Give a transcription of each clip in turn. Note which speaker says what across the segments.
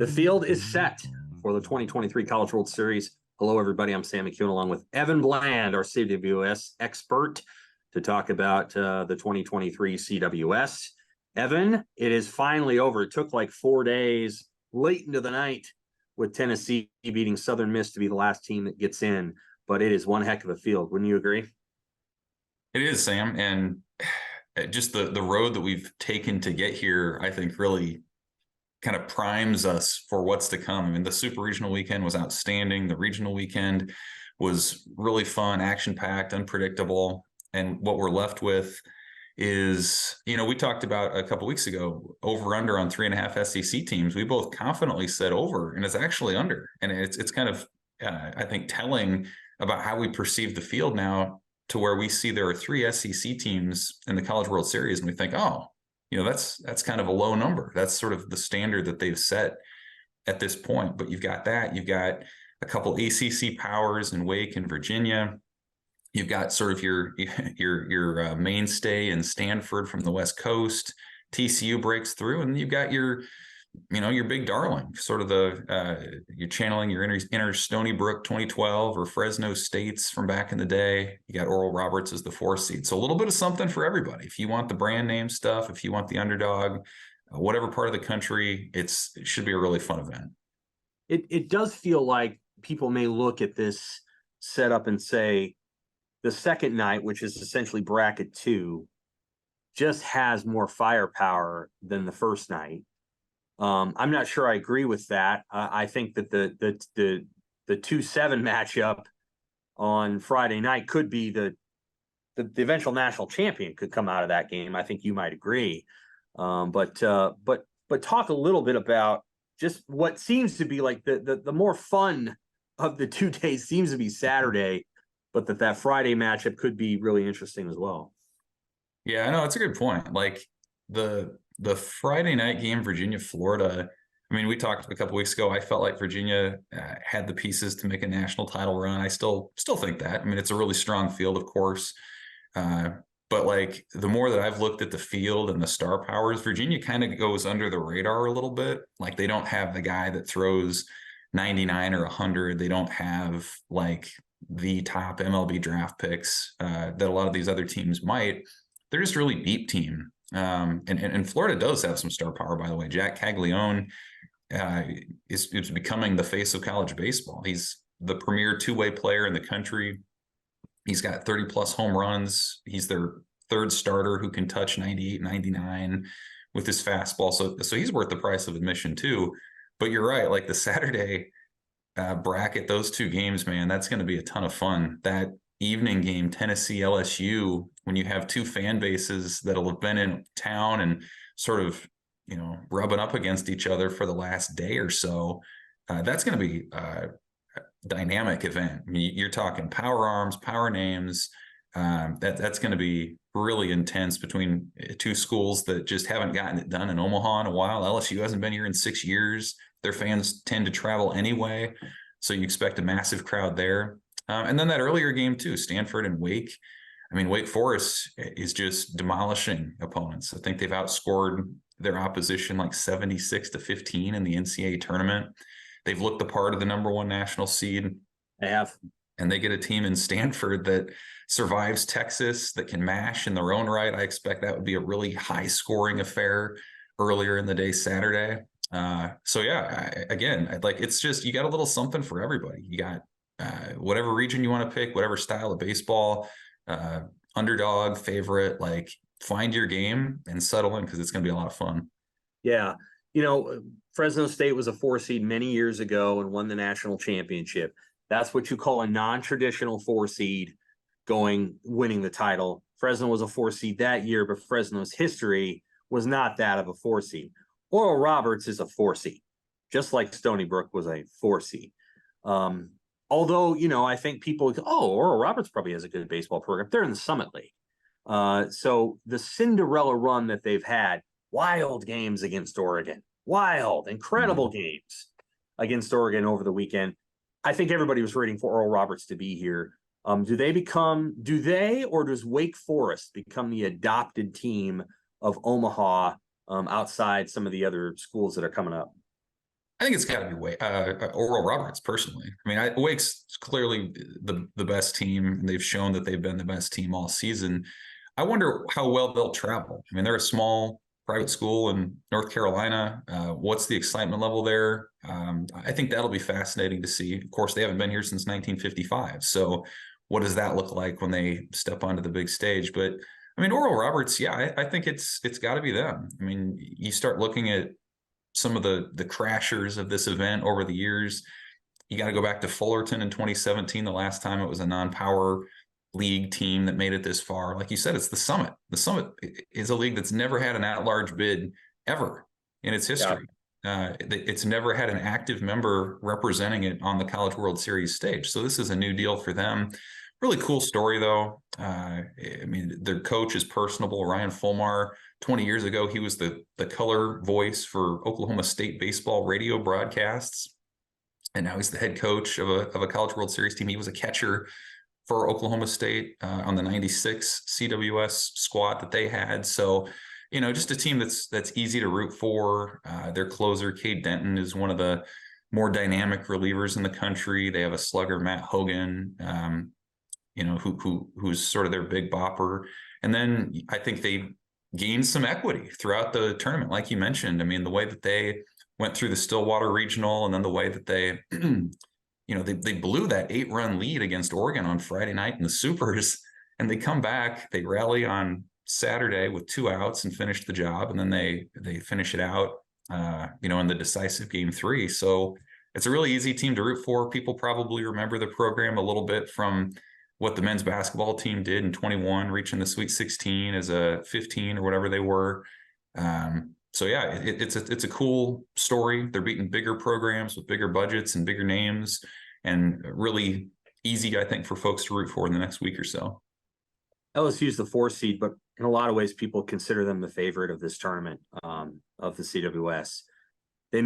Speaker 1: The field is set for the 2023 College World Series. Hello, everybody. I'm Sam McKewon, along with Evan Bland, our CWS expert, to talk about the 2023 CWS. Evan, it is finally over. It took like 4 days, late into the night, with Tennessee beating Southern Miss to be the last team that gets in. But it is one heck of a field. Wouldn't you agree?
Speaker 2: It is, Sam. And just the road that we've taken to get here, I think, really kind of primes us for what's to come. I mean, the Super Regional weekend was outstanding. The regional weekend was really fun, action-packed, unpredictable. And what we're left with is, we talked about a couple weeks ago, over-under on 3.5 SEC teams. We both confidently said over, and it's actually under. And it's kind of, I think, telling about how we perceive the field now, to where we see there are 3 SEC teams in the College World Series, and we think, oh, that's kind of a low number. That's sort of the standard that they've set at this point. But you've got a couple ACC powers in Wake and Virginia. You've got sort of your mainstay in Stanford from the West Coast. TCU breaks through, and you've got your big darling, sort of you're channeling your inner Stony Brook 2012 or Fresno States from back in the day. You got Oral Roberts as the 4th seed. So a little bit of something for everybody. If you want the brand name stuff, if you want the underdog, whatever part of the country, it should be a really fun event.
Speaker 1: It does feel like people may look at this setup and say the second night, which is essentially bracket 2, just has more firepower than the first night. I'm not sure I agree with that. I think that the 2-7 matchup on Friday night could be the eventual national champion could come out of that game. I think you might agree. But talk a little bit about just what seems to be like the more fun of the 2 days seems to be Saturday, but that Friday matchup could be really interesting as well.
Speaker 2: Yeah, I know, it's a good point. Like the Friday night game, Virginia, Florida. I mean, we talked a couple weeks ago. I felt like Virginia had the pieces to make a national title run. I still think that. I mean, it's a really strong field, of course. But like the more that I've looked at the field and the star powers, Virginia kind of goes under the radar a little bit. Like they don't have the guy that throws 99 or 100. They don't have like the top MLB draft picks that a lot of these other teams might. They're just a really deep team. And Florida does have some star power, by the way. Jack Caglione is becoming the face of college baseball. He's the premier 2-way player in the country. He's got 30-plus home runs. He's their 3rd starter who can touch 98, 99 with his fastball. So he's worth the price of admission too. But you're right, like the Saturday bracket, those 2 games, man, that's going to be a ton of fun. That evening game, Tennessee LSU, when you have 2 fan bases that'll have been in town and sort of rubbing up against each other for the last day or so, that's going to be a dynamic event. I mean, you're talking power arms, power names. That's going to be really intense between 2 schools that just haven't gotten it done in Omaha in a while. LSU hasn't been here in 6 years. Their fans tend to travel anyway, so you expect a massive crowd there. And then that earlier game too, Stanford and Wake. I mean, Wake Forest is just demolishing opponents. I think they've outscored their opposition like 76-15 in the NCAA tournament. They've looked the part of the #1 national seed.
Speaker 1: They have.
Speaker 2: And they get a team in Stanford that survives Texas, that can mash in their own right. I expect that would be a really high-scoring affair earlier in the day Saturday. So yeah, it's just, you got a little something for everybody. You got whatever region you want to pick, whatever style of baseball, underdog, favorite, like find your game and settle in, because it's going to be a lot of fun.
Speaker 1: Yeah. Fresno State was a 4 seed many years ago and won the national championship. That's what you call a non-traditional 4 seed winning the title. Fresno was a 4 seed that year, but Fresno's history was not that of a 4 seed. Oral Roberts is a 4 seed, just like Stony Brook was a 4 seed. Although, I think people go, oh, Oral Roberts probably has a good baseball program. They're in the Summit League. So the Cinderella run that they've had, wild games against Oregon, incredible games against Oregon over the weekend. I think everybody was rooting for Oral Roberts to be here. Do they or does Wake Forest become the adopted team of Omaha outside some of the other schools that are coming up?
Speaker 2: I think it's got to be Oral Roberts personally. I mean, Wake's clearly the best team, and they've shown that they've been the best team all season. I wonder how well they'll travel. I mean, they're a small private school in North Carolina. What's the excitement level there? I think that'll be fascinating to see. Of course, they haven't been here since 1955. So what does that look like when they step onto the big stage? But I mean, Oral Roberts, yeah, I think it's got to be them. I mean, you start looking at some of the crashers of this event over the years. You got to go back to Fullerton in 2017, the last time it was a non-power league team that made it this far. Like you said, it's the Summit. The Summit is a league that's never had an at-large bid ever in its history. It's never had an active member representing it on the College World Series stage. So this is a new deal for them. Really cool story, though. I mean, their coach is personable. Ryan Fulmar, 20 years ago, he was the color voice for Oklahoma State baseball radio broadcasts. And now he's the head coach of a College World Series team. He was a catcher for Oklahoma State on the 96 CWS squad that they had. So, you know, just a team that's easy to root for. Their closer, Cade Denton, is one of the more dynamic relievers in the country. They have a slugger, Matt Hogan, you know, who's sort of their big bopper. And then I think they gained some equity throughout the tournament, like you mentioned. I mean, the way that they went through the Stillwater Regional, and then the way that they you know, they blew that 8-run lead against Oregon on Friday night in the Supers, and they come back, they rally on Saturday with 2 outs and finish the job, and then they finish it out, you know, in the decisive game 3. So it's a really easy team to root for. People probably remember the program a little bit from what the men's basketball team did in 21, reaching the Sweet 16 as a 15 or whatever they were. So yeah, it's a cool story. They're beating bigger programs with bigger budgets and bigger names, and really easy, I think, for folks to root for in the next week or so.
Speaker 1: LSU's the 4 seed, but in a lot of ways, people consider them the favorite of this tournament, of the CWS. They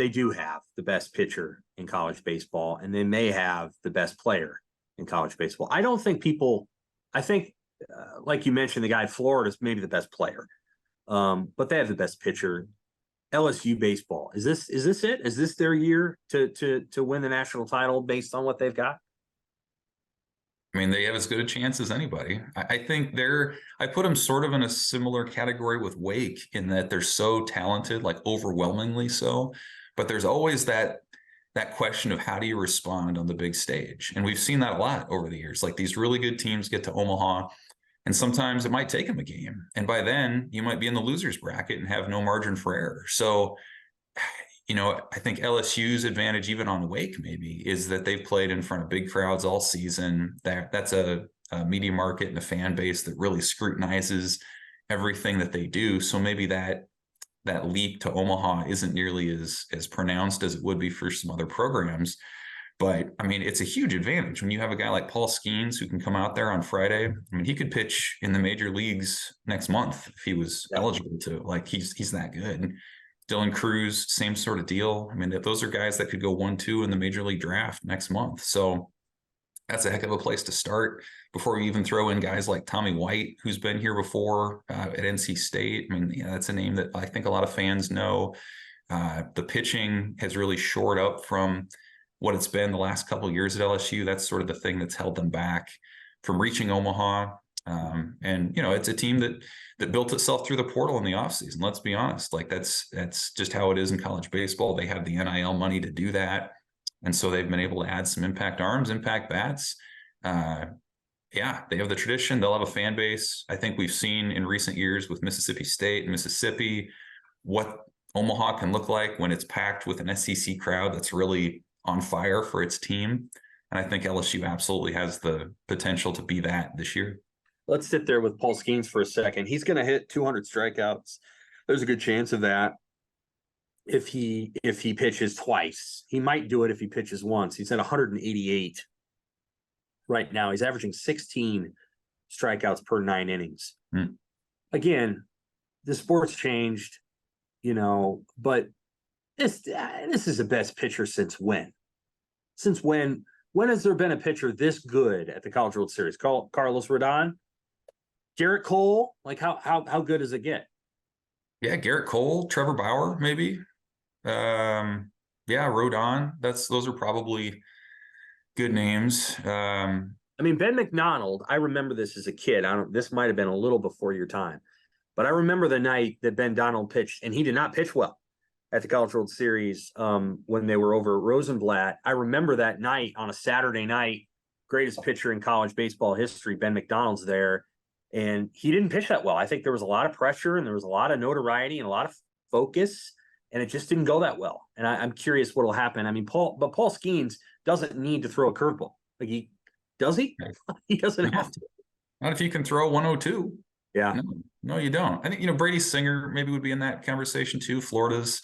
Speaker 1: do have the best pitcher in college baseball, and they may have the best player in college baseball. I think, like you mentioned, the guy in Florida is maybe the best player. But they have the best pitcher. LSU baseball. Is this it? Is this their year to win the national title based on what they've got?
Speaker 2: I mean, they have as good a chance as anybody. I think I put them sort of in a similar category with Wake, in that they're so talented, like overwhelmingly so, but there's always that question of how do you respond on the big stage? And we've seen that a lot over the years. Like, these really good teams get to Omaha, and sometimes it might take them a game. And by then you might be in the loser's bracket and have no margin for error. So, you know, I think LSU's advantage, even on Wake, maybe, is that they've played in front of big crowds all season. That's a media market and a fan base that really scrutinizes everything that they do. So maybe that leap to Omaha isn't nearly as pronounced as it would be for some other programs. But I mean, it's a huge advantage when you have a guy like Paul Skeens who can come out there on Friday. I mean, he could pitch in the major leagues next month if he was eligible to. Like, he's that good. Dylan Cruz, same sort of deal. I mean, those are guys that could go 1-2 in the major league draft next month. So that's a heck of a place to start before you even throw in guys like Tommy White, who's been here before at NC State. I mean, yeah, that's a name that I think a lot of fans know. The pitching has really shored up from what it's been the last couple of years at LSU. That's sort of the thing that's held them back from reaching Omaha. And, you know, it's a team that built itself through the portal in the offseason. Let's be honest. Like, that's just how it is in college baseball. They have the NIL money to do that. And so they've been able to add some impact arms, impact bats. Yeah, they have the tradition. They'll have a fan base. I think we've seen in recent years with Mississippi State and Mississippi what Omaha can look like when it's packed with an SEC crowd that's really on fire for its team. And I think LSU absolutely has the potential to be that this year.
Speaker 1: Let's sit there with Paul Skeens for a second. He's going to hit 200 strikeouts. There's a good chance of that if he pitches twice. He might do it if he pitches once. He's at 188 right now. He's averaging 16 strikeouts per 9 innings. Again, the sport's changed, you know, but this is the best pitcher since when? Since when has there been a pitcher this good at the College World Series? Carlos Rodon? Garrett Cole? Like, how good does it get?
Speaker 2: Yeah, Garrett Cole, Trevor Bauer, maybe. Yeah, Rodon. Those are probably good names.
Speaker 1: I mean, Ben McDonald, I remember this as a kid. This might have been a little before your time, but I remember the night that Ben Donald pitched, and he did not pitch well at the College World Series when they were over at Rosenblatt. I remember that night on a Saturday night, greatest pitcher in college baseball history, Ben McDonald's there, and he didn't pitch that well. I think there was a lot of pressure and there was a lot of notoriety and a lot of focus, and it just didn't go that well. And I'm curious what'll happen. I mean, Paul Skeens doesn't need to throw a curveball. Like does he? He doesn't have to.
Speaker 2: Not if you can throw 102.
Speaker 1: Yeah.
Speaker 2: No, you don't. I think, Brady Singer maybe would be in that conversation too. Florida's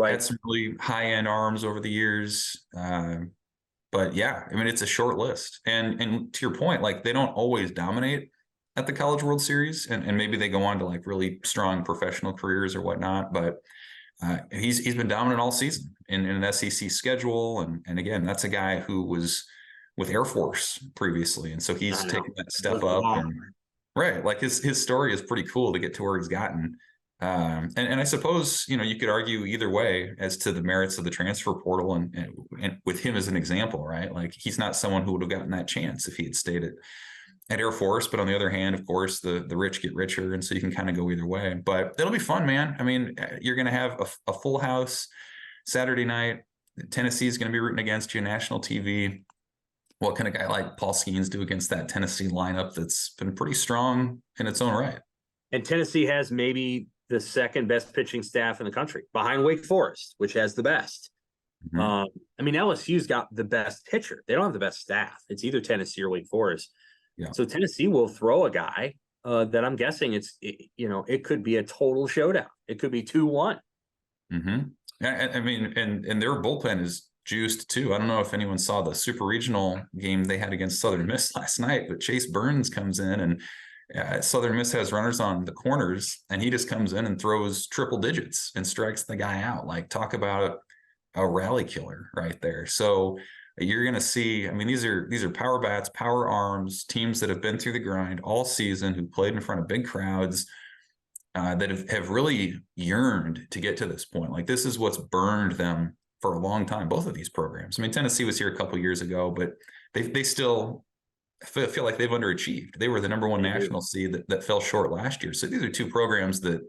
Speaker 2: had some really high-end arms over the years. But yeah, I mean, it's a short list. And to your point, like they don't always dominate at the College World Series, and maybe they go on to like really strong professional careers or whatnot. But he's been dominant all season in an SEC schedule. And again, that's a guy who was with Air Force previously. And so he's taken that step up. And right. Like his story is pretty cool to get to where he's gotten. And I suppose, you could argue either way as to the merits of the transfer portal and with him as an example, right? Like he's not someone who would have gotten that chance if he had stayed at Air Force. But on the other hand, of course, the rich get richer. And so you can kind of go either way. But it'll be fun, man. I mean, you're going to have a full house Saturday night. Tennessee is going to be rooting against you, national TV. What can a guy like Paul Skeens do against that Tennessee lineup that's been pretty strong in its own right?
Speaker 1: And Tennessee has maybe the second best pitching staff in the country behind Wake Forest, which has the best. I mean, LSU's got the best pitcher. They don't have the best staff. It's either Tennessee or Wake Forest. Yeah. So Tennessee will throw a guy that I'm guessing it could be a total showdown. It could be 2-1.
Speaker 2: I mean, and their bullpen is juiced too. I don't know if anyone saw the super regional game they had against Southern Miss last night, but Chase Burns comes in and Southern Miss has runners on the corners and he just comes in and throws triple digits and strikes the guy out. Like talk about a rally killer right there. So you're going to see, I mean, these are power bats, power arms, teams that have been through the grind all season, who played in front of big crowds, that have really yearned to get to this point. Like this is what's burned them for a long time, both of these programs. I mean, Tennessee was here a couple of years ago, but they still feel like they've underachieved. They were the number one national seed that fell short last year. So these are two programs that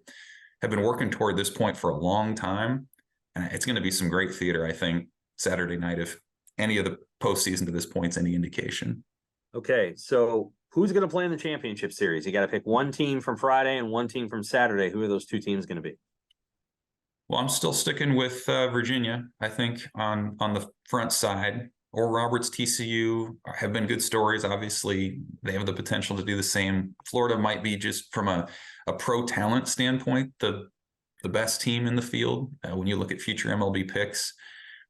Speaker 2: have been working toward this point for a long time. And it's going to be some great theater, I think, Saturday night, if any of the postseason to this point's any indication.
Speaker 1: Okay, so who's going to play in the championship series? You got to pick one team from Friday and one team from Saturday. Who are those two teams going to be?
Speaker 2: Well, I'm still sticking with Virginia. I think on the front side, or Roberts, TCU have been good stories. Obviously, they have the potential to do the same. Florida might be, just from a pro talent standpoint, the best team in the field when you look at future MLB picks.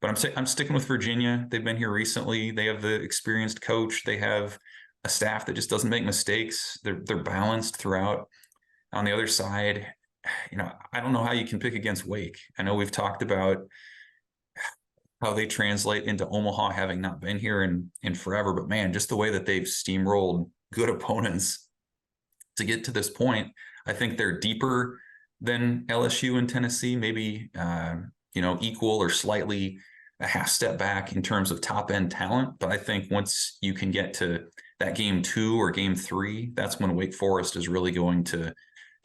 Speaker 2: But I'm sticking with Virginia. They've been here recently. They have the experienced coach. They have a staff that just doesn't make mistakes. They're balanced throughout. On the other side, I don't know how you can pick against Wake. I know we've talked about how they translate into Omaha, having not been here in forever, but man, just the way that they've steamrolled good opponents to get to this point, I think they're deeper than LSU and Tennessee, maybe, equal or slightly a half step back in terms of top end talent. But I think once you can get to that game 2 or game 3, that's when Wake Forest is really going to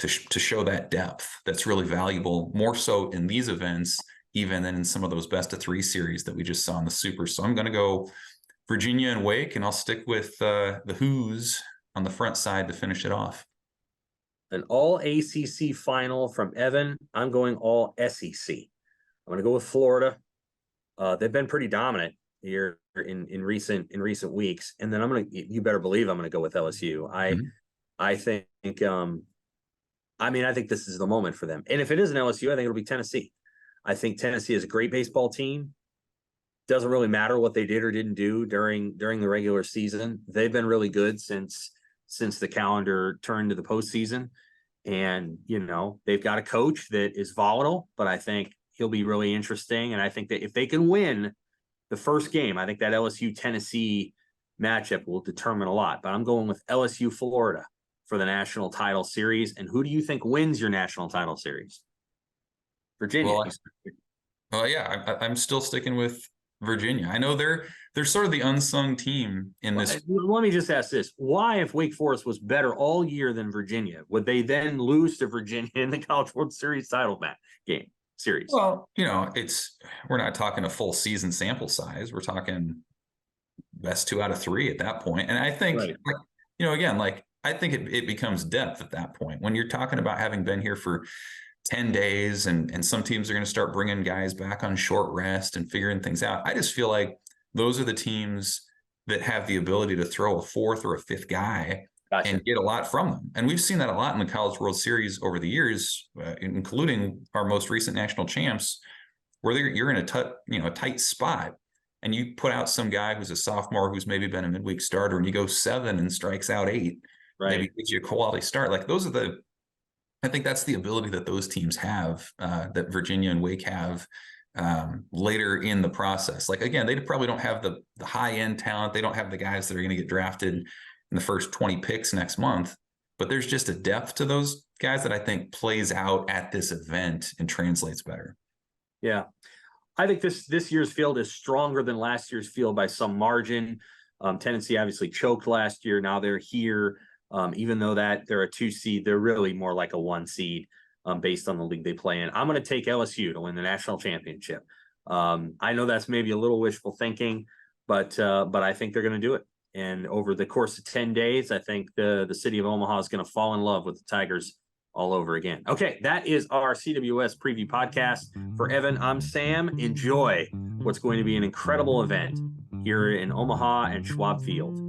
Speaker 2: show that depth that's really valuable, more so in these events even than in some of those best of 3 series that we just saw in the Super. So I'm going to go Virginia and Wake, and I'll stick with the Who's on the front side to finish it off.
Speaker 1: An all ACC final from Evan. I'm going all SEC. I'm going to go with Florida. They've been pretty dominant here in recent weeks, and then you better believe I'm going to go with LSU. I think I think this is the moment for them. And if it isn't LSU, I think it'll be Tennessee. I think Tennessee is a great baseball team. Doesn't really matter what they did or didn't do during the regular season. They've been really good since the calendar turned to the postseason. And, they've got a coach that is volatile, but I think he'll be really interesting. And I think that if they can win the first game, I think that LSU-Tennessee matchup will determine a lot. But I'm going with LSU-Florida for the national title series. And who do you think wins your national title series? Virginia.
Speaker 2: Oh yeah, I'm still sticking with Virginia. I know they're sort of the unsung team in this.
Speaker 1: Let me just ask this. Why, if Wake Forest was better all year than Virginia, would they then lose to Virginia in the College World Series title game series?
Speaker 2: Well, we're not talking a full season sample size. We're talking best 2 out of 3 at that point. And I think,
Speaker 1: Right.
Speaker 2: again, I think it becomes depth at that point. When you're talking about having been here for 10 days and some teams are going to start bringing guys back on short rest and figuring things out. I just feel like those are the teams that have the ability to throw a 4th or a 5th guy and get a lot from them. And we've seen that a lot in the College World Series over the years, including our most recent national champs, where you're in a tight spot and you put out some guy who's a sophomore who's maybe been a midweek starter and you go 7 and strikes out 8, maybe gets you a quality start. Like I think that's the ability that those teams have, that Virginia and Wake have later in the process. Like, again, they probably don't have the high end talent. They don't have the guys that are going to get drafted in the first 20 picks next month, but there's just a depth to those guys that I think plays out at this event and translates better.
Speaker 1: Yeah. I think this year's field is stronger than last year's field by some margin. Tennessee obviously choked last year. Now they're here. Even though that they're a 2 seed, they're really more like a 1 seed based on the league they play in. I'm going to take LSU to win the national championship. I know that's maybe a little wishful thinking, but I think they're going to do it. And over the course of 10 days, I think the city of Omaha is going to fall in love with the Tigers all over again. Okay, that is our CWS preview podcast. For Evan, I'm Sam. Enjoy what's going to be an incredible event here in Omaha and Schwab Field.